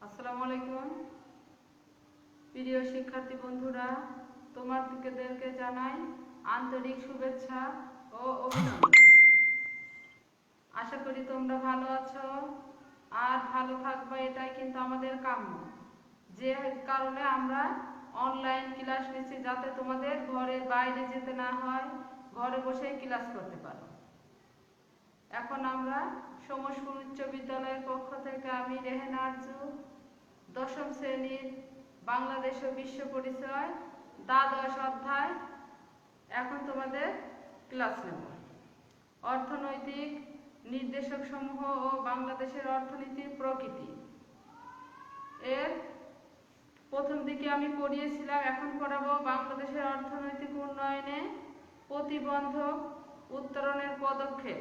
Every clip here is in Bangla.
আসসালামু আলাইকুম প্রিয় শিক্ষার্থী বন্ধুরা, তোমাদেরকে জানাই আন্তরিক শুভেচ্ছা ও অভিনন্দন। আশা করি তোমরা ভালো আছো আর ভালো থাকবে, এটাই কিন্তু আমাদের কাম্য। যে কারণে আমরা অনলাইন ক্লাস নিচ্ছি, যাতে তোমাদের ঘরের বাইরে যেতে না হয়, ঘরে বসেই ক্লাস করতে পারো। এখন আমরা সমসপুর উচ্চ বিদ্যালয়ের পক্ষ থেকে আমি রেহেন আরজু, দশম শ্রেণীর বাংলাদেশ ও বিশ্ব পরিচয় দ্বাদশ অধ্যায় এখন তোমাদের ক্লাস নেব। অর্থনৈতিক নির্দেশক সমূহ ও বাংলাদেশের অর্থনীতির প্রকৃতি এর প্রথম দিকে আমি পড়িয়েছিলাম, এখন পড়াবো বাংলাদেশের অর্থনৈতিক উন্নয়নে প্রতিবন্ধক উত্তরণের পদক্ষেপ।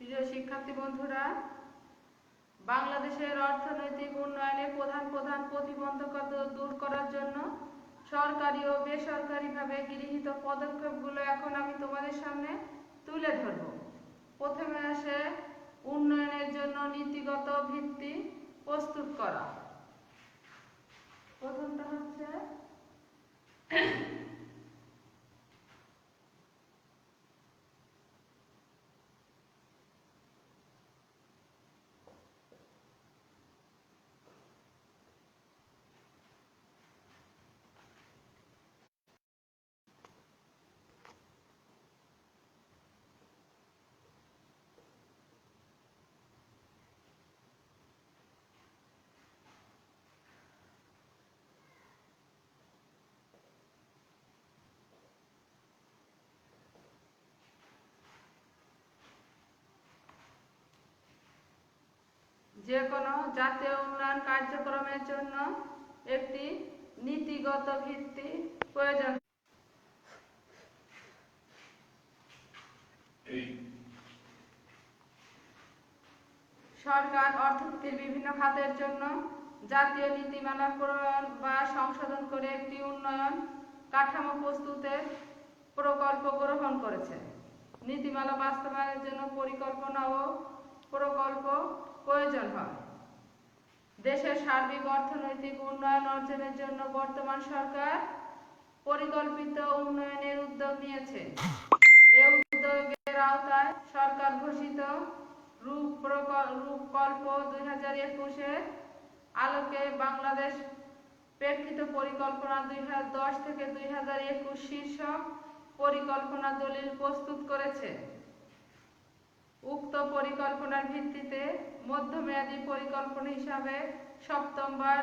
প্রিয় শিক্ষার্থী বন্ধুরা, বাংলাদেশের অর্থনৈতিক উন্নয়নে প্রধান প্রধান প্রতিবন্ধকতা দূর করার জন্য সরকারি ও বেসরকারিভাবে গৃহীত পদক্ষেপগুলো এখন আমি তোমাদের সামনে তুলে ধরব। প্রথমে আসে উন্নয়নের জন্য নীতিগত ভিত্তি প্রস্তুত করা। প্রথমটা হচ্ছে যে কোনো জাতীয় উন্নয়ন কার্যক্রমের জন্য একটি নীতিগত ভিত্তি প্রয়োজন। সরকার অর্থনীতির বিভিন্ন খাতের জন্য জাতীয় নীতিমালা প্রণয়ন বা সংশোধন করে একটি উন্নয়ন কাঠামো প্রস্তুতের প্রকল্প গ্রহণ করেছে। নীতিমালা বাস্তবায়নের জন্য পরিকল্পনা ও প্রকল্প প্রয়োজন হয়। দেশের সার্বিক অর্থনৈতিক উন্নয়ন অর্জনের জন্য বর্তমান সরকার পরিকল্পিত উন্নয়নের উদ্যোগ নিয়েছে। এই উদ্যোগের আওতায় সরকার ঘোষিত রূপকল্প 2021-এর আলোকে বাংলাদেশ প্রেক্ষিত পরিকল্পনা 2010 থেকে 2021 শীর্ষক পরিকল্পনা দলিল প্রস্তুত করেছে। উক্ত পরিকল্পনার ভিত্তিতে মধ্যমেয়াদী পরিকল্পনা হিসাবে সপ্তমবার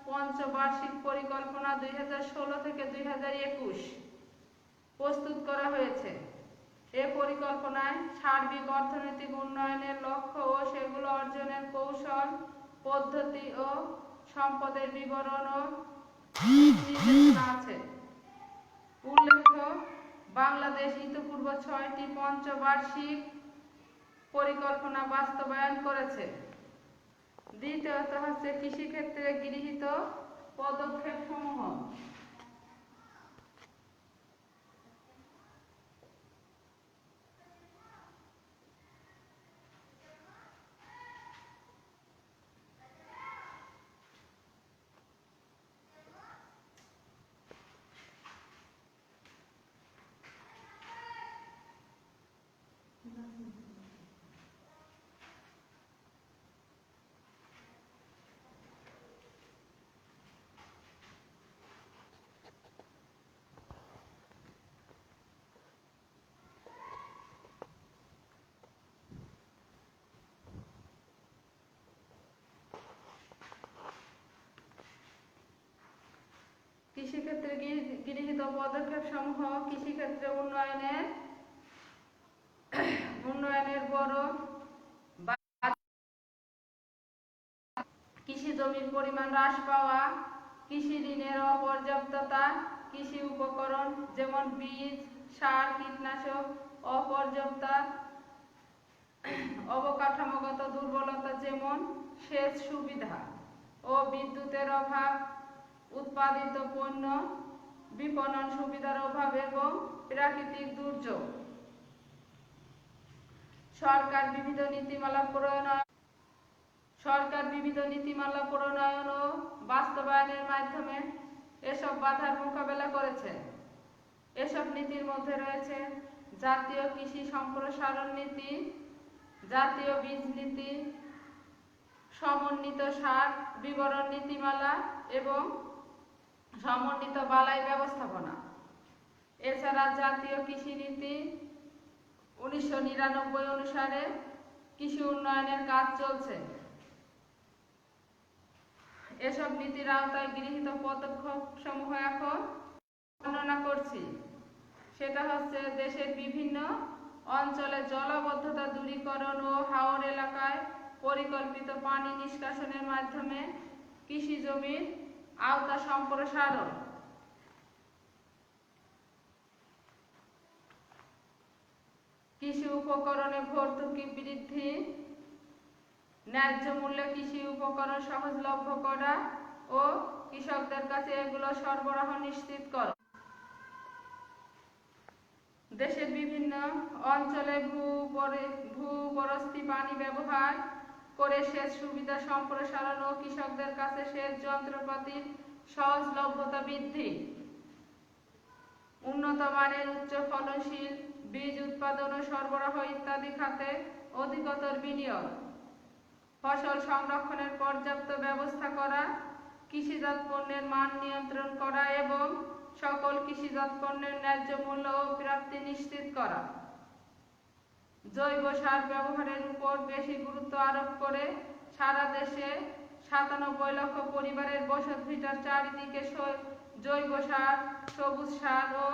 পঞ্চবার্ষিক পরিকল্পনা 2016 থেকে 2021 প্রস্তুত করা হয়েছে। এ পরিকল্পনায় সার্বিক অর্থনৈতিক উন্নয়নের লক্ষ্য ও সেগুলো অর্জনের কৌশল, পদ্ধতি ও সম্পদের বিবরণ ও নির্দেশনা আছে। উল্লেখ্য, বাংলাদেশ ইতিপূর্বে 6টি পঞ্চবার্ষিক পরিকল্পনা বাস্তবায়ন করেছে। দ্বিতীয়ত হচ্ছে কৃষিক্ষেত্রে গৃহীত পদক্ষেপ সমূহ। গৃহীত পদক্ষেপ সমূহ কৃষিক্ষেত্রে উন্নয়নের বড় কৃষি জমির পরিমাণ হ্রাস পাওয়া, কৃষি ঋণের অপর্যাপ্ততা, কৃষি উপকরণ যেমন বীজ, সার, কীটনাশক অপর্যাপ্ততা, অবকাঠামোগত দুর্বলতা যেমন সেচ সুবিধা ও বিদ্যুতের অভাব, উৎপাদিত পণ্য বিপণন সুবিধার অভাব এবং প্রাকৃতিক দুর্যোগ। সরকার বিবিধ নীতিমালা প্রণয়ন ও বাস্তবায়নের মাধ্যমে এসব বাধার মোকাবেলা করেছে। এসব নীতির মধ্যে রয়েছে জাতীয় কৃষি সম্প্রসারণ নীতি, জাতীয় বীজ নীতি, সমন্বিত সার বিবরণ নীতিমালা এবং সমন্বিত বালাই ব্যবস্থাপনা। এছাড়া জাতীয় কৃষি নীতি 1999 অনুসারে কৃষি উন্নয়নের কাজ চলছে। এসব নীতির আওতায় গৃহীত পদক্ষেপ সমূহ এখন বর্ণনা করছি। সেটা হচ্ছে দেশের বিভিন্ন অঞ্চলে জলাবদ্ধতা দূরীকরণ ও হাওর এলাকায় পরিকল্পিত পানি নিষ্কাশনের মাধ্যমে কৃষি জমির আওতা সম্প্রসারণ, কৃষি উপকরণে ভর্তুকি বৃদ্ধি, ন্যায্য মূল্যে কৃষি উপকরণ সহজলভ্য করা ও কৃষকদের কাছে এগুলো সরবরাহ নিশ্চিত করা। দেশের বিভিন্ন অঞ্চলে ভূপরস্থি পানি ব্যবহার করে সেচ সুবিধা সম্প্রসারণ ও কৃষকদের কাছে সেচ যন্ত্রপাতির সহজলভ্যতা বৃদ্ধি, উন্নত মানের উচ্চ ফলনশীল বীজ উৎপাদন ও সরবরাহ ইত্যাদি খাতে অধিকতর বিনিয়োগ, ফসল সংরক্ষণের পর্যাপ্ত ব্যবস্থা করা, কৃষিজাত পণ্যের মান নিয়ন্ত্রণ করা এবং সকল কৃষিজাত পণ্যের ন্যায্য মূল্য ও প্রাপ্তি নিশ্চিত করা, জৈব সার ব্যবহারের উপর বেশি গুরুত্ব আরোপ করে সারা দেশে 97 লক্ষ পরিবারের বসত ভিটার চারিদিকে জৈব সার, সবুজ সার ও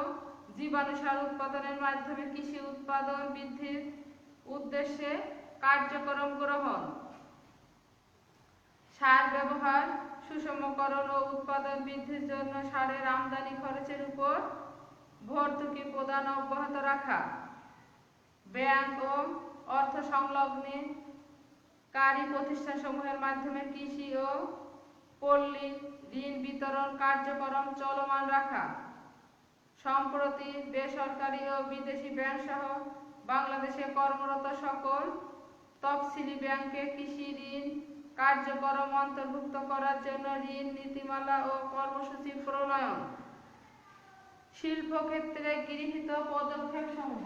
জীবাণু সার উৎপাদনের মাধ্যমে কৃষি উৎপাদন বৃদ্ধির উদ্দেশ্যে কার্যক্রম গ্রহণ, সার ব্যবহার সুষমকরণ ও উৎপাদন বৃদ্ধির জন্য সারের আমদানি খরচের উপর ভর্তুকি প্রদান অব্যাহত রাখা, ব্যাংক ও অর্থ সংলগ্নকারী প্রতিষ্ঠানসমূহের মাধ্যমে কৃষি ও পল্লী ঋণ বিতরণ কার্যক্রম চলমান রাখা, সম্প্রতি বেসরকারি ও বিদেশি ব্যাংক সহ বাংলাদেশে কর্মরত সকল তফসিলি ব্যাংকে কৃষি ঋণ কার্যক্রম অন্তর্ভুক্ত করার জন্য ঋণ নীতিমালা ও কর্মসূচি প্রণয়ন। শিল্পক্ষেত্রে গৃহীত পদক্ষেপ সমূহ।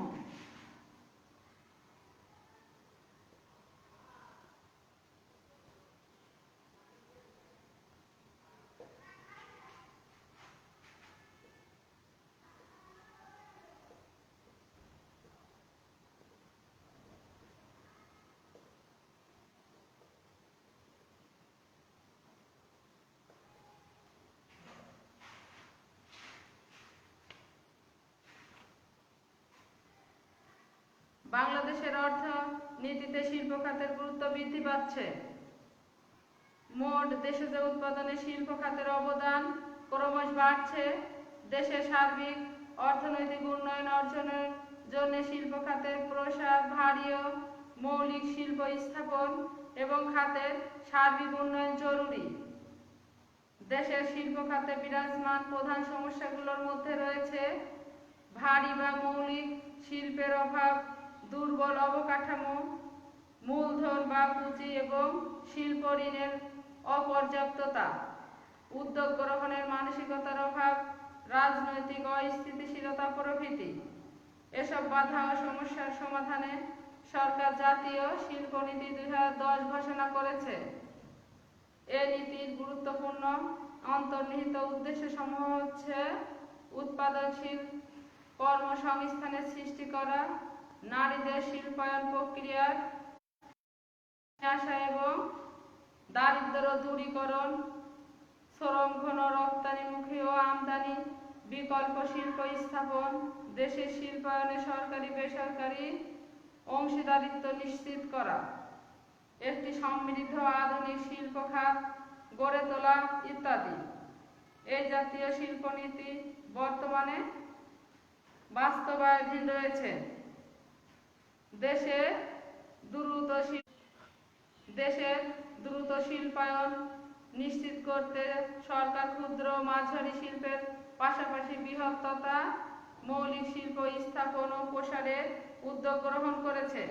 বাংলাদেশের অর্থনীতিতে শিল্প খাতের গুরুত্ব বৃদ্ধি পাচ্ছে। মোট দেশজ উৎপাদনে শিল্প খাতের অবদান ক্রমশ বাড়ছে। দেশের সার্বিক অর্থনৈতিক উন্নয়ন অর্জনের জন্য শিল্প খাতের প্রসার, ভারী ও মৌলিক শিল্প স্থাপন এবং খাতের সার্বিক উন্নয়ন জরুরি। দেশের শিল্প খাতে বিরাজমান প্রধান সমস্যাগুলোর মধ্যে রয়েছে ভারী বা মৌলিক শিল্পের অভাব, দুর্বল অবকাঠামো, মূলধন বা পুঁজি এবং শিল্প ঋণের অপর্যাপ্ততা, উদ্যোগ গ্রহণের মানসিকতার অভাব, রাজনৈতিক অস্থিতিশীলতা প্রভৃতি। এসব বাধা ও সমস্যার সমাধানে সরকার জাতীয় শিল্পনীতি 2010 ঘোষণা করেছে। এ নীতির গুরুত্বপূর্ণ অন্তর্নিহিত উদ্দেশ্য সমূহ হচ্ছে উৎপাদনশীল কর্মসংস্থানের সৃষ্টি করা, নারীদের শিল্পায়ন প্রক্রিয়ার আসা এবং দারিদ্র্য দূরীকরণ, শ্রম ঘন রপ্তানিমুখী ও আমদানি বিকল্প শিল্প স্থাপন, দেশের শিল্পায়নে সরকারি বেসরকারি অংশীদারিত্ব নিশ্চিত করা, একটি সমৃদ্ধ আধুনিক শিল্প খাত গড়ে তোলা ইত্যাদি। এই জাতীয় শিল্পনীতি বর্তমানে বাস্তবায়ন রয়েছে। দেশের দ্রুত শিল্পায়ন নিশ্চিত করতে সরকার ক্ষুদ্র ও মাঝারি শিল্পের পাশাপাশি বৃহৎ তথা মৌলিক শিল্প স্থাপন ও প্রসারের উদ্যোগ গ্রহণ করেছে।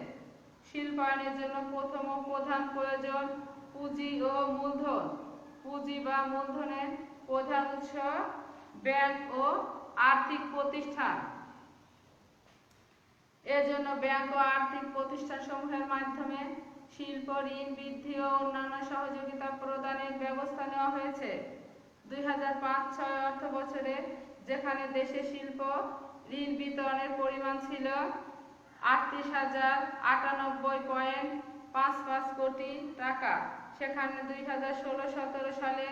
শিল্পায়নের জন্য প্রথম ও প্রধান প্রয়োজন পুঁজি ও মূলধন। পুঁজি বা মূলধনের প্রধান উৎস ব্যাংক ও আর্থিক প্রতিষ্ঠান। এজন্য ব্যাংক ও আর্থিক প্রতিষ্ঠানসমূহের মাধ্যমে শিল্প ঋণ বৃদ্ধি ও অন্যান্য সহযোগিতা প্রদানের ব্যবস্থা নেওয়া হয়েছে। 2005-06 অর্থ বছরে যেখানে দেশে শিল্প ঋণ বিতরণের পরিমাণ ছিল 38,098.55 কোটি টাকা, সেখানে 2016-17 সালে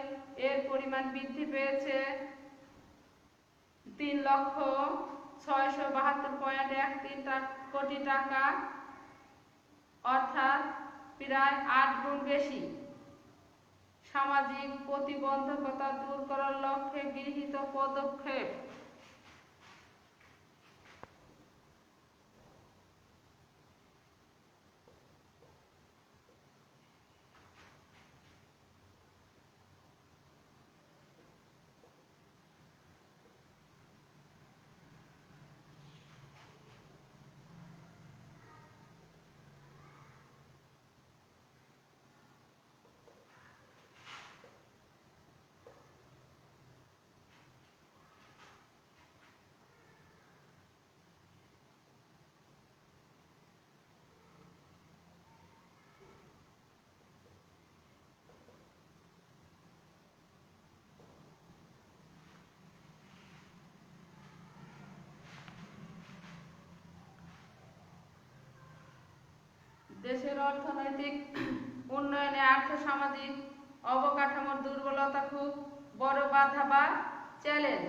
এর পরিমাণ বৃদ্ধি পেয়েছে 3,672.13 কোটি টাকা, অর্থাৎ প্রায় 8 গুণ বেশি। সামাজিক প্রতিবন্ধকতা দূর করার লক্ষ্যে গৃহীত পদক্ষেপ। দেশের অর্থনৈতিক উন্নয়নে আর্থ-সামাজিক অবকাঠামোর দুর্বলতা খুব বড় বাধা বা চ্যালেঞ্জ।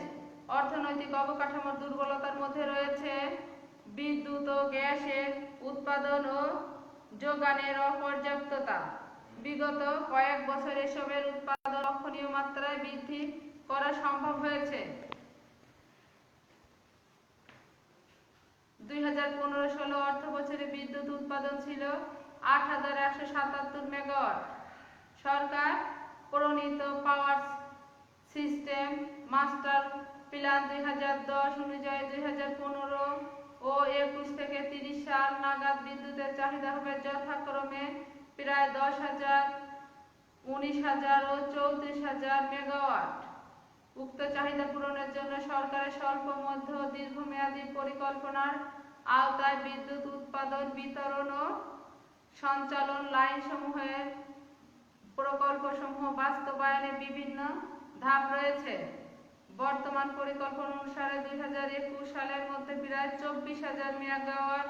অর্থনৈতিক অবকাঠামোর দুর্বলতার মধ্যে রয়েছে বিদ্যুৎ ও গ্যাসের উৎপাদন ও যোগানের অপর্যাপ্ততা। বিগত কয়েক বছর এসবের উৎপাদন লক্ষণীয় মাত্রায় বৃদ্ধি করা সম্ভব হয়েছে। 2015-16 অর্থ বছরে বিদ্যুৎ উৎপাদন ছিল 8,177 মেগাওয়াট। সরকার প্রণীত পাওয়ার সিস্টেম মাস্টার প্ল্যান 2010 অনুযায়ী 2015 ও 21 থেকে 30 সাল নাগাদ বিদ্যুতের চাহিদা হবে যথাক্রমে প্রায় 10,000, 19,000 ও 34,000 মেগাওয়াট। উক্ত চাহিদা পূরণের জন্য সরকারের স্বল্প মধ্য ও দীর্ঘমেয়াদী পরিকল্পনার আওতায় বিদ্যুৎ উৎপাদন, বিতরণ ও সঞ্চালন লাইনসমূহের প্রকল্পসমূহ বাস্তবায়নে বিভিন্ন ধাপ রয়েছে। বর্তমান পরিকল্পনা অনুসারে 2021 সালের মধ্যে প্রায় 24,000 মেগাওয়াট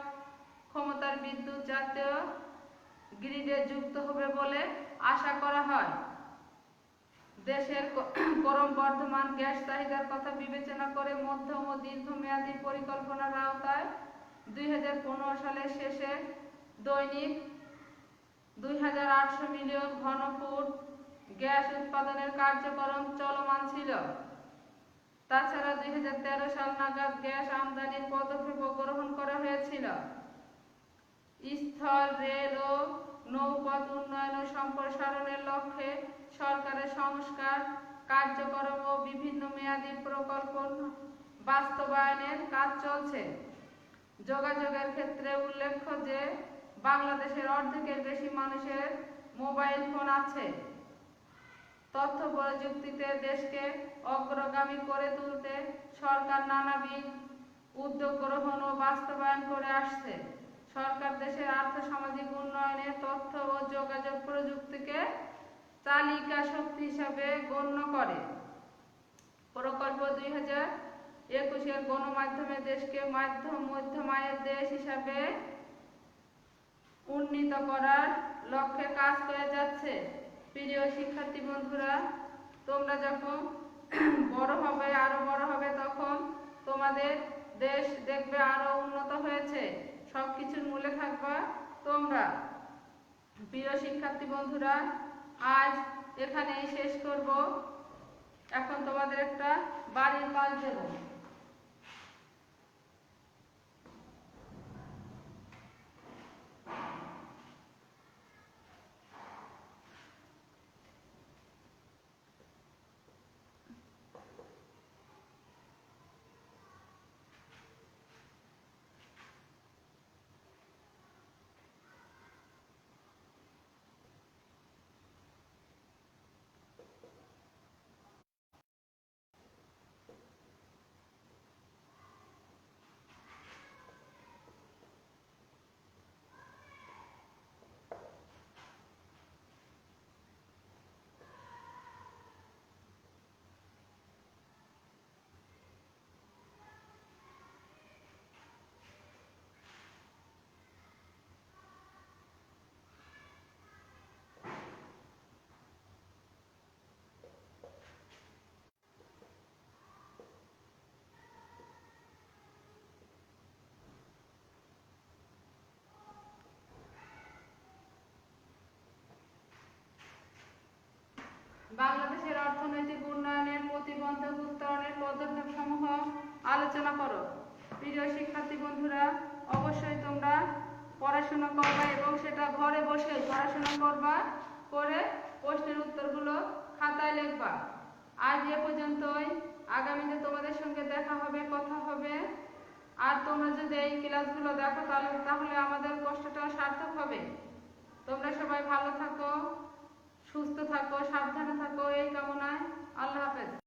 ক্ষমতার বিদ্যুৎ জাতীয় গ্রিডে যুক্ত হবে বলে আশা করা হয়। দেশের ক্রমবর্ধমান গ্যাস চাহিদার কথা বিবেচনা করে মধ্যম ও দীর্ঘমেয়াদী পরিকল্পনার আওতায় 2015 সালের শেষে দৈনিক 2,800 মিলিয়ন ঘনফুট গ্যাস উৎপাদনের কার্যক্রম চলমান ছিল। তাছাড়া 2013 সাল নাগাদ গ্যাস আমদানির পদক্ষেপ গ্রহণ করা হয়েছিল। স্থল, রেল ও নৌপথ উন্নয়ন ও সম্প্রসারণের লক্ষ্যে সরকারের সংস্কার কার্যক্রম ও বিভিন্ন মেয়াদী প্রকল্প বাস্তবায়নের কাজ চলছে। যোগাযোগের ক্ষেত্রে উল্লেখ্য যে বাংলাদেশের অর্ধেকের বেশি মানুষের মোবাইল ফোন আছে। তথ্য প্রযুক্তিতে দেশকে অগ্রগামী করে তুলতে সরকার নানাবিধ উদ্যোগ গ্রহণ ও বাস্তবায়ন করে আসছে। সরকার দেশের আর্থ-সামাজিক উন্নয়নে তথ্য ও যোগাযোগ প্রযুক্তিকে চালিকা শক্তি হিসাবে গণ্য করে। প্রকল্প 2021 গণমাধ্যমে দেশকে মধ্যম আয়ের দেশ হিসাবে উন্নীত করার লক্ষ্যে কাজ করে যাচ্ছে। প্রিয় শিক্ষার্থী বন্ধুরা, তোমরা যখন বড় হবে, আরো বড় হবে, তখন তোমাদের দেশ দেখবে আরো উন্নত হয়েছে। সবকিছুর মূলে থাকবা তোমরা। প্রিয় শিক্ষার্থী বন্ধুরা, আজ এখানেই শেষ করব। এখন তোমাদের একটা বাড়ির কাজ দেব। বাংলাদেশের অর্থনৈতিক উন্নয়নের প্রতিবন্ধক উত্তরণের পদক্ষেপসমূহ আলোচনা করো। প্রিয় শিক্ষার্থী বন্ধুরা, অবশ্যই তোমরা পড়াশোনা করবা এবং সেটা ঘরে বসে পড়াশোনা করবা, করে প্রশ্নের উত্তরগুলো খাতায় লিখবা। আজ এ পর্যন্তই। আগামীতে তোমাদের সঙ্গে দেখা হবে, কথা হবে। আর তোমরা যদি এই ক্লাসগুলো দেখো তাহলে আমাদের কষ্টটা সার্থক হবে। তোমরা সবাই ভালো থাকো, সুস্থ থাকো, সাবধানে থাকো, এই কামনায়। আল্লাহ হাফেজ।